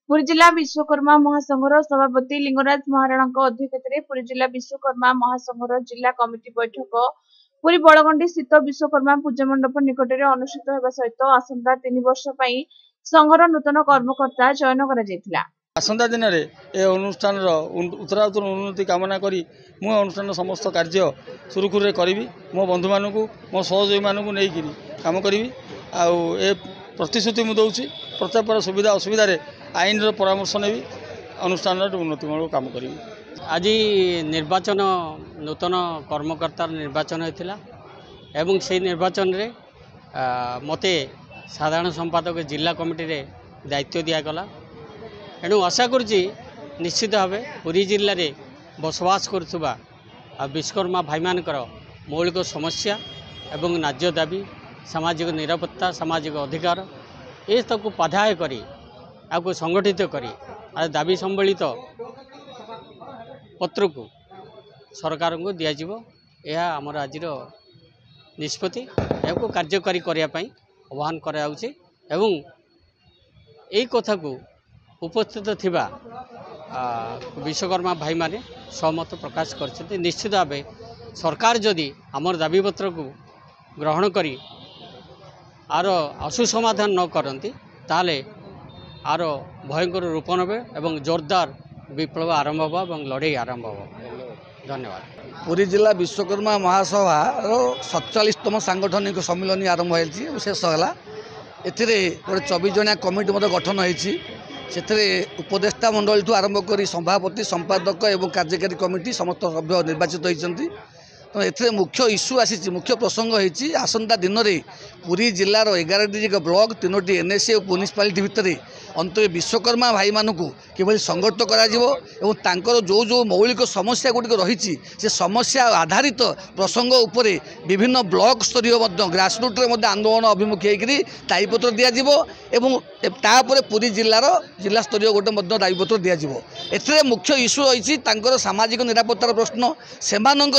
पुरी जिला विश्वकर्मा महासंघर सभापति लिंगराज महाराणा अध्यक्षता पुरी जिला विश्वकर्मा महासंघर जिला कमिटी बैठक पुरी बड़गंडी स्थित विश्वकर्मा पूजा मंडप निकट में अनुष्ठित होगा सहित आसंता 3 वर्ष संघर नूतन कर्मकर्ता चयन कर आसंता दिन में ए अनुष्ठान उत्तराउत्तर उन्नति कामना करी मु अनुष्ठान समस्त कार्य सुरुखुरे करी मो बंधु मानू मो सहयोगी मानू नहीं कम करी ए प्रतिश्रुति मुझे प्रत्येक सुविधा असुविधा आईन परामर्श ने अनुष्ठान उन्नतिमूलक काम करी। आज निर्वाचन नूतन कर्मकर्ता निर्वाचन होता एवं से निर्वाचन रे मते साधारण संपादक जिला कमिटी रे दायित्व दिगला एणु आशा करुच्ची निश्चित भाव पुरी जिले में बसवास करुवा विश्वकर्मा भाई मानकर मौलिक समस्या एवं न्याज्य दाबी सामाजिक निरापत्ता सामाजिक अधिकार ये सबको बाधाय करी आपको संगठित करी दाबी सम्बलित पत्र को सरकार को दिज्व यह आमर आज निष्पत्ति या कार्यकारी करने आह्वान कराउछि एवं यही कथा को उपस्थित थिबा विश्वकर्मा भाई माने सहमत प्रकाश करछथि। निश्चित भाव सरकार जदि आमर दाबी पत्र को ग्रहण करी आर आशु समाधान न करती ताले आर भयंकर रूप नेबे एवं जोरदार विप्लव आरंभ हो और लड़ाई आरंभ हो। धन्यवाद। पुरी जिला विश्वकर्मा महासभा 47तम सांगठनिक सम्मिलन आरंभ हो शेष है गोटे 24 जनिया कमिटी गठन होती उपदेष्टा मंडल ठू आरंभ कर सभापति संपादक और कार्यकारी कमिटी समस्त सभ्य निर्वाचित होती। तो ये मुख्य इश्यू आसी मुख्य प्रसंग होती आसंता दिन में पुरी जिलार 11टी ब्लॉक 3टी एनएसए और म्युनिसिपालिटी भितर अंत विश्वकर्मा भाई मानू किभली संगठित कर जो जो मौलिक समस्या गुड़िक रही से समस्या आधारित प्रसंग उपरे विभिन्न ब्लॉक स्तरीय ग्रासरूट आंदोलन अभिमुखी दायीपत्र दिपर पुरी जिलार जिला स्तरीय गोटे दायीपत्र दिज्व मुख्य इश्यू रही सामाजिक निरापत्तार प्रश्न से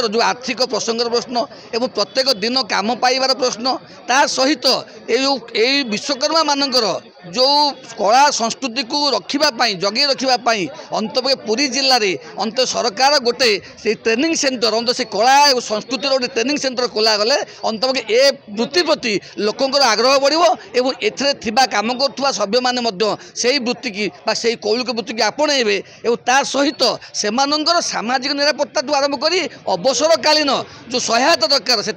जो आर्थिक प्रसंगर प्रश्न एवं प्रत्येक दिन काम पाइबार प्रश्न ता सहित ये विश्वकर्मा मानकर जो कला संस्कृति को रखापी जगे रखापी अंत पुरी जिले में अंत सरकार गोटे से ट्रेनिंग सेंटर अंत से कला और संस्कृति गोटे ट्रेनिंग सेंटर खोला गले अंत ए वृत्ति प्रति लोकंर आग्रह बढ़ो एवं एथिबा काम करुवा सभ्य माने से वृत्ति की से कौलिक वृत्ति की आपणेबे एवं ता सहित से सामाजिक निरापत्ता ठूँ आरंभ कर अवसरकालीन जो सहायता दरकार से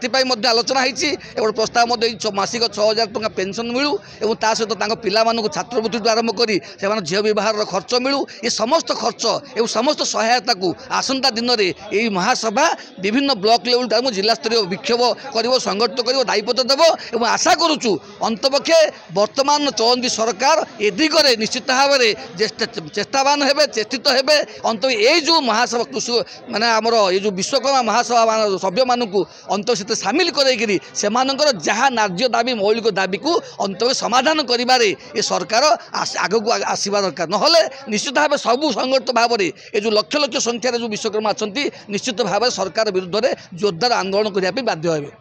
आलोचना होती प्रस्ताव मासिक 6000 टंका पेंशन मिलू और ता सहित पिलामानू छात्रवृत्ति आरंभ करी से झील विवाह खर्च मिलू ये समस्त खर्च एवं समस्त सहायता को आसंता दिन में यही महासभा विभिन्न ब्लॉक लेवल आरंभ जिला स्तरीय विक्षोभ कर संगठित कर दायीपत्र देव और आशा करुचु अंतपक्षे वर्तमान चलती सरकार ए दिगरे निश्चित भाव में चेष्टावान हे चेष्टित हे अंत ये जो महासभा कृषि माने आमर ये जो विश्वकर्मा महासभा सभ्य मानू अंत से सामिल कर जहाँ न्याज्य दाबी मौलिक दाबी को अंत समाधान करिबारे ये सरकार आग को आसवा दरकार ना निश्चित भाव सबू संगठित भाव में ये जो लक्ष लक्ष संख्यार जो विश्वकर्मा अच्छा निश्चित भाव सरकार विरुद्ध में जोरदार आंदोलन करने बाध्य हे।